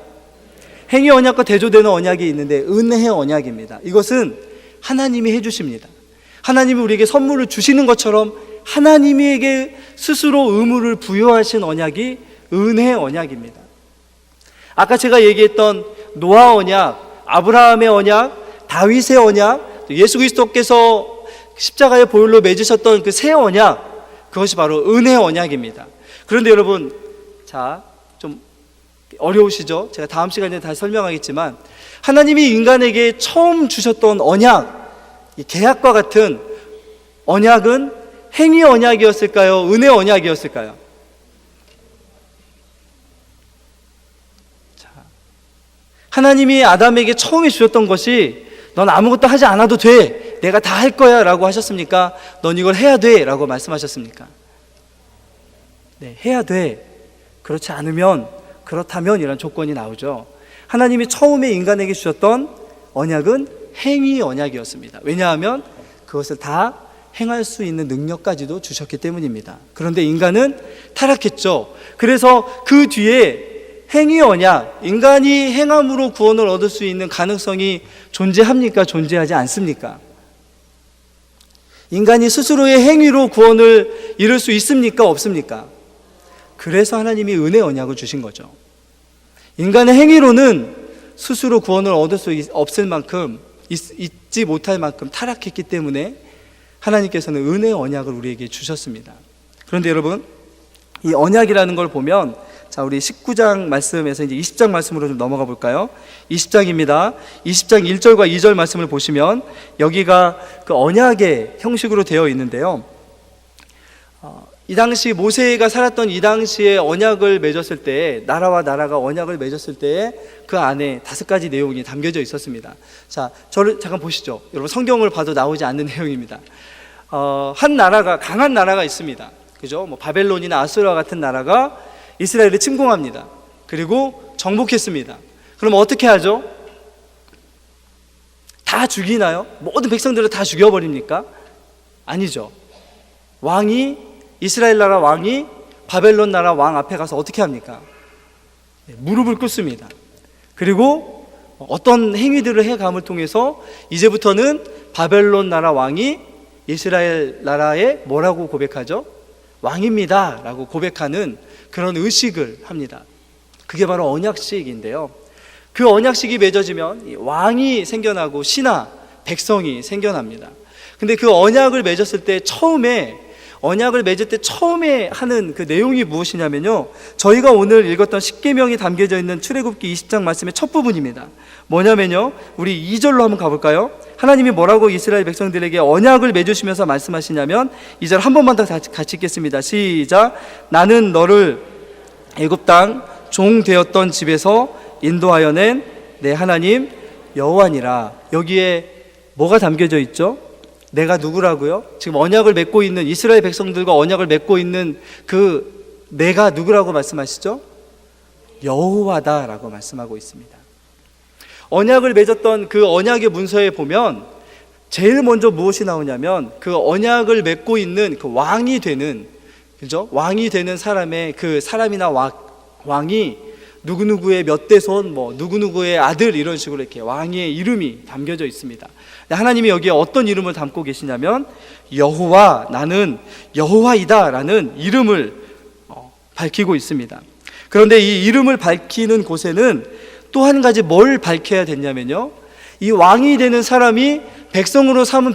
Speaker 1: 행위 언약과 대조되는 언약이 있는데 은혜 언약입니다. 이것은 하나님이 해주십니다. 하나님이 우리에게 선물을 주시는 것처럼 하나님에게 스스로 의무를 부여하신 언약이 은혜 언약입니다. 아까 제가 얘기했던 노아 언약, 아브라함의 언약, 다윗의 언약, 예수 그리스도께서 십자가의 보혈로 맺으셨던 그 새 언약, 그것이 바로 은혜 언약입니다. 그런데 여러분, 자, 좀 어려우시죠? 제가 다음 시간에 다시 설명하겠지만, 하나님이 인간에게 처음 주셨던 언약, 이 계약과 같은 언약은 행위 언약이었을까요? 은혜 언약이었을까요? 자, 하나님이 아담에게 처음에 주셨던 것이 넌 아무것도 하지 않아도 돼, 내가 다 할 거야 라고 하셨습니까? 넌 이걸 해야 돼 라고 말씀하셨습니까? 네, 해야 돼. 그렇지 않으면, 그렇다면 이런 조건이 나오죠. 하나님이 처음에 인간에게 주셨던 언약은 행위 언약이었습니다. 왜냐하면 그것을 다 행할 수 있는 능력까지도 주셨기 때문입니다. 그런데 인간은 타락했죠. 그래서 그 뒤에 행위 언약, 인간이 행함으로 구원을 얻을 수 있는 가능성이 존재합니까? 존재하지 않습니까? 인간이 스스로의 행위로 구원을 이룰 수 있습니까? 없습니까? 그래서 하나님이 은혜 언약을 주신 거죠. 인간의 행위로는 스스로 구원을 얻을 수 없을 만큼, 잊지 못할 만큼 타락했기 때문에 하나님께서는 은혜 언약을 우리에게 주셨습니다. 그런데 여러분, 이 언약이라는 걸 보면, 자, 우리 19장 말씀에서 이제 20장 말씀으로 좀 넘어가 볼까요? 20장입니다. 20장 1절과 2절 말씀을 보시면 여기가 그 언약의 형식으로 되어 있는데요. 이 당시 모세가 살았던 이 당시에 언약을 맺었을 때, 나라와 나라가 언약을 맺었을 때 그 안에 5가지 내용이 담겨져 있었습니다. 자, 저를 잠깐 보시죠. 여러분, 성경을 봐도 나오지 않는 내용입니다. 한 나라가, 강한 나라가 있습니다. 그죠? 뭐 바벨론이나 아수르와 같은 나라가 이스라엘을 침공합니다. 그리고 정복했습니다. 그럼 어떻게 하죠? 다 죽이나요? 모든 백성들을 다 죽여버립니까? 아니죠. 이스라엘 나라 왕이 바벨론 나라 왕 앞에 가서 어떻게 합니까? 무릎을 꿇습니다. 그리고 어떤 행위들을 해감을 통해서 이제부터는 바벨론 나라 왕이 이스라엘 나라에 뭐라고 고백하죠? 왕입니다 라고 고백하는 그런 의식을 합니다. 그게 바로 언약식인데요, 그 언약식이 맺어지면 왕이 생겨나고 신하, 백성이 생겨납니다. 근데 그 언약을 맺었을 때 언약을 맺을 때 처음에 하는 그 내용이 무엇이냐면요, 저희가 오늘 읽었던 십계명이 담겨져 있는 출애굽기 20장 말씀의 첫 부분입니다. 뭐냐면요, 우리 2절로 한번 가볼까요? 하나님이 뭐라고 이스라엘 백성들에게 언약을 맺으시면서 말씀하시냐면, 2절 한 번만 더 같이 읽겠습니다. 시작. 나는 너를 애굽 땅 종 되었던 집에서 인도하여 낸 내 하나님 여호와니라. 여기에 뭐가 담겨져 있죠? 내가 누구라고요? 지금 언약을 맺고 있는 이스라엘 백성들과 언약을 맺고 있는 그 내가 누구라고 말씀하시죠? 여호와다라고 말씀하고 있습니다. 언약을 맺었던 그 언약의 문서에 보면 제일 먼저 무엇이 나오냐면, 그 언약을 맺고 있는 그 왕이 되는, 그죠? 왕이 되는 사람의 그 사람이나 왕이 누구누구의 몇 대손, 누구누구의 아들, 이런 식으로 이렇게 왕의 이름이 담겨져 있습니다. 하나님이 여기에 어떤 이름을 담고 계시냐면, 여호와, 나는 여호와이다 라는 이름을 밝히고 있습니다. 그런데 이 이름을 밝히는 곳에는 또 한 가지 뭘 밝혀야 됐냐면요, 이 왕이 되는 사람이 백성으로 삼은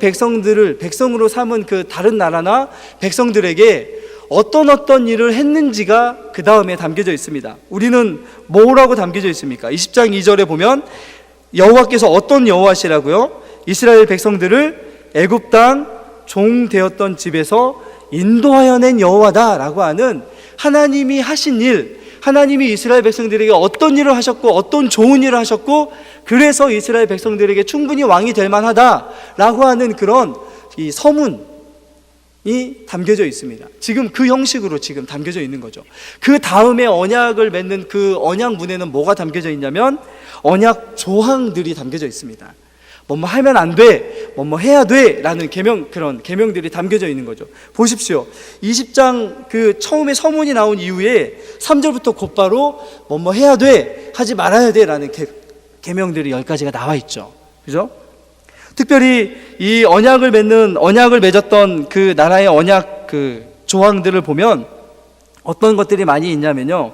Speaker 1: 그 다른 나라나 백성들에게 어떤 일을 했는지가 그 다음에 담겨져 있습니다. 우리는 뭐라고 담겨져 있습니까? 20장 2절에 보면 여호와께서 어떤 여호와시라고요? 이스라엘 백성들을 애굽 땅 종 되었던 집에서 인도하여 낸 여호와다 라고 하는 하나님이 하신 일, 하나님이 이스라엘 백성들에게 어떤 일을 하셨고 어떤 좋은 일을 하셨고 그래서 이스라엘 백성들에게 충분히 왕이 될 만하다라고 하는 그런 이 서문이 담겨져 있습니다. 지금 그 형식으로 지금 담겨져 있는 거죠. 그 다음에 언약을 맺는 그 언약문에는 뭐가 담겨져 있냐면 언약 조항들이 담겨져 있습니다. 뭐뭐 하면 안 돼, 뭐뭐 해야 돼 라는 그런 계명들이 담겨져 있는 거죠. 보십시오. 20장 그 처음에 서문이 나온 이후에 3절부터 곧바로 뭐뭐 해야 돼, 하지 말아야 돼 라는 계명들이 10가지가 나와 있죠. 그죠? 특별히 이 언약을 맺었던 그 나라의 언약 그 조항들을 보면 어떤 것들이 많이 있냐면요.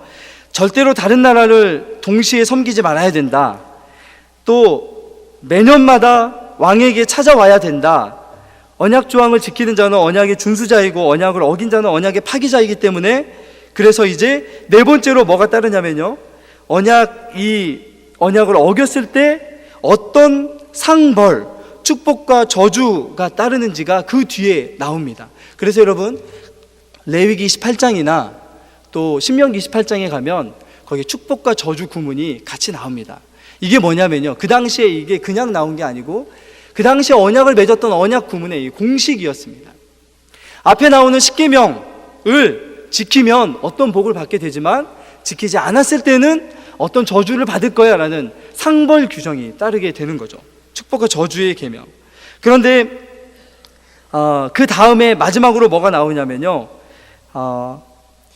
Speaker 1: 절대로 다른 나라를 동시에 섬기지 말아야 된다. 또 매년마다 왕에게 찾아와야 된다. 언약 조항을 지키는 자는 언약의 준수자이고 언약을 어긴 자는 언약의 파기자이기 때문에 그래서 이제 네 번째로 뭐가 따르냐면요. 언약을 어겼을 때 어떤 상벌, 축복과 저주가 따르는지가 그 뒤에 나옵니다. 그래서 여러분 레위기 28장이나 또 신명기 28장에 가면 거기에 축복과 저주 구문이 같이 나옵니다. 이게 뭐냐면요, 그 당시에 이게 그냥 나온 게 아니고 그 당시에 언약을 맺었던 언약 구문의 공식이었습니다. 앞에 나오는 십계명을 지키면 어떤 복을 받게 되지만 지키지 않았을 때는 어떤 저주를 받을 거야 라는 상벌 규정이 따르게 되는 거죠. 축복과 저주의 계명. 그런데 그 다음에 마지막으로 뭐가 나오냐면요,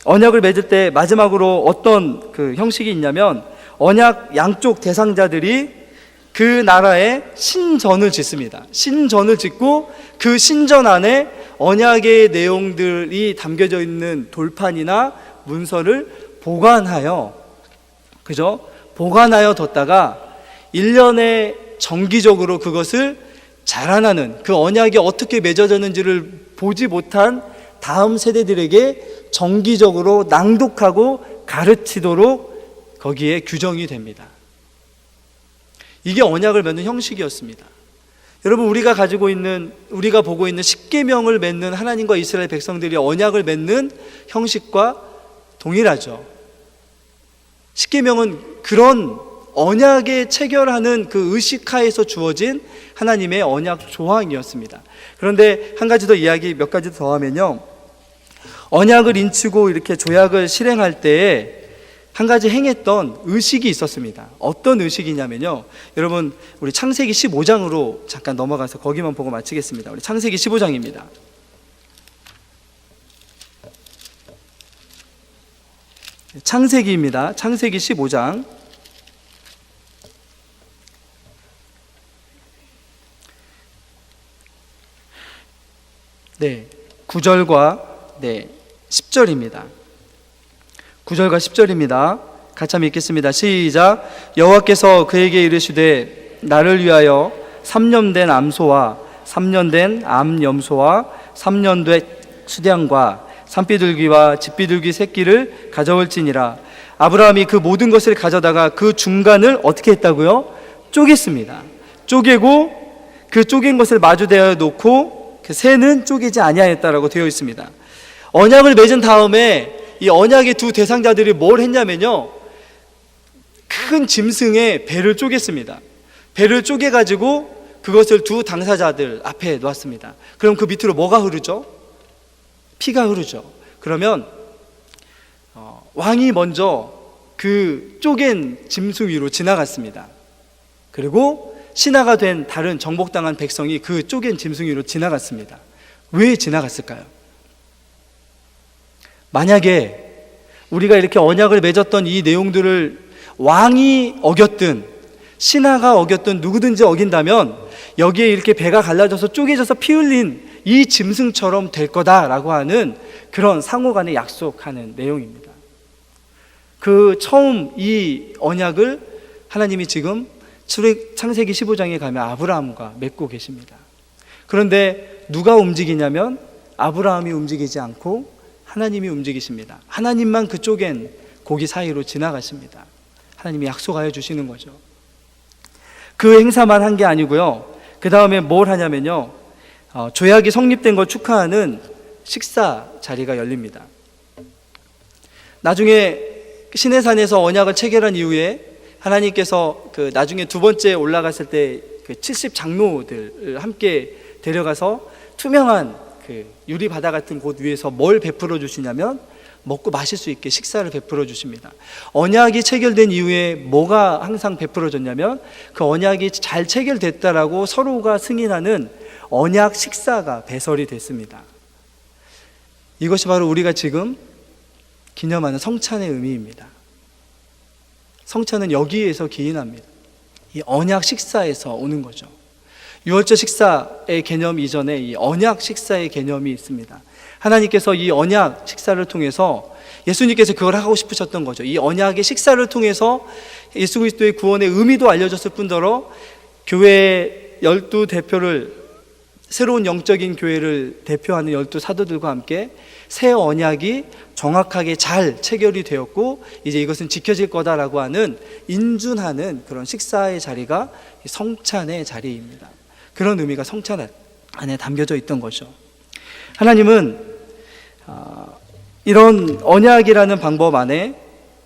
Speaker 1: 언약을 맺을 때 마지막으로 어떤 그 형식이 있냐면 언약 양쪽 대상자들이 그 나라에 신전을 짓습니다. 신전을 짓고 그 신전 안에 언약의 내용들이 담겨져 있는 돌판이나 문서를 보관하여 뒀다가 1년에 정기적으로 그것을 자라나는 그 언약이 어떻게 맺어졌는지를 보지 못한 다음 세대들에게 정기적으로 낭독하고 가르치도록 거기에 규정이 됩니다. 이게 언약을 맺는 형식이었습니다. 여러분, 우리가 보고 있는 십계명을 맺는 하나님과 이스라엘 백성들이 언약을 맺는 형식과 동일하죠. 십계명은 그런 언약에 체결하는 그 의식하에서 주어진 하나님의 언약 조항이었습니다. 그런데 한 가지 더 이야기 몇 가지 더 하면요, 언약을 인치고 이렇게 조약을 실행할 때에 한 가지 행했던 의식이 있었습니다. 어떤 의식이냐면요, 여러분 우리 창세기 15장으로 잠깐 넘어가서 거기만 보고 마치겠습니다. 우리 창세기 15장입니다. 창세기입니다. 창세기 15장. 네, 9절과 10절입니다. 9절과 10절입니다. 같이 한번 읽겠습니다. 시작. 여호와께서 그에게 이르시되 나를 위하여 3년 된 암소와 3년 된 암염소와 3년 된 수량과 산비둘기와 집비둘기 새끼를 가져올지니라. 아브라함이 그 모든 것을 가져다가 그 중간을 어떻게 했다고요? 쪼갰습니다. 쪼개고 그 쪼갠 것을 마주대어 놓고 그 새는 쪼개지 아니하였다라고 되어 있습니다. 언약을 맺은 다음에 이 언약의 두 대상자들이 뭘 했냐면요, 큰 짐승의 배를 쪼갰습니다. 배를 쪼개가지고 그것을 두 당사자들 앞에 놓았습니다. 그럼 그 밑으로 뭐가 흐르죠? 피가 흐르죠. 그러면 왕이 먼저 그 쪼갠 짐승 위로 지나갔습니다. 그리고 신하가 된 다른 정복당한 백성이 그 쪼갠 짐승 위로 지나갔습니다. 왜 지나갔을까요? 만약에 우리가 이렇게 언약을 맺었던 이 내용들을 왕이 어겼든 신하가 어겼든 누구든지 어긴다면 여기에 이렇게 배가 갈라져서 쪼개져서 피 흘린 이 짐승처럼 될 거다라고 하는 그런 상호간에 약속하는 내용입니다. 그 처음 이 언약을 하나님이 지금 창세기 15장에 가면 아브라함과 맺고 계십니다. 그런데 누가 움직이냐면 아브라함이 움직이지 않고 하나님이 움직이십니다. 하나님만 그 쪼갠 고기 사이로 지나가십니다. 하나님이 약속하여 주시는 거죠. 그 행사만 한 게 아니고요, 그 다음에 뭘 하냐면요, 조약이 성립된 걸 축하하는 식사 자리가 열립니다. 나중에 시내산에서 언약을 체결한 이후에 하나님께서 그 나중에 두 번째 올라갔을 때 그 70장로들을 함께 데려가서 투명한 그 유리 바다 같은 곳 위에서 뭘 베풀어 주시냐면 먹고 마실 수 있게 식사를 베풀어 주십니다. 언약이 체결된 이후에 뭐가 항상 베풀어졌냐면 그 언약이 잘 체결됐다라고 서로가 승인하는 언약 식사가 배설이 됐습니다. 이것이 바로 우리가 지금 기념하는 성찬의 의미입니다. 성찬은 여기에서 기인합니다. 이 언약 식사에서 오는 거죠. 유월절 식사의 개념 이전에 이 언약 식사의 개념이 있습니다. 하나님께서 이 언약 식사를 통해서 예수님께서 그걸 하고 싶으셨던 거죠. 이 언약의 식사를 통해서 예수 그리스도의 구원의 의미도 알려줬을 뿐더러 교회 12대표를, 새로운 영적인 교회를 대표하는 12사도들과 함께 새 언약이 정확하게 잘 체결이 되었고 이제 이것은 지켜질 거다라고 하는 인준하는 그런 식사의 자리가 성찬의 자리입니다. 그런 의미가 성찬 안에 담겨져 있던 거죠. 하나님은 이런 언약이라는 방법 안에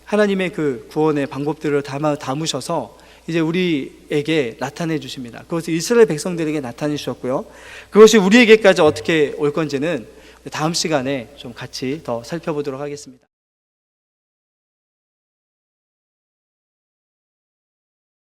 Speaker 1: 하나님의 그 구원의 방법들을 담으셔서 이제 우리에게 나타내 주십니다. 그것을 이스라엘 백성들에게 나타내 주셨고요. 그것이 우리에게까지 어떻게 올 건지는 다음 시간에 좀 같이 더 살펴보도록 하겠습니다.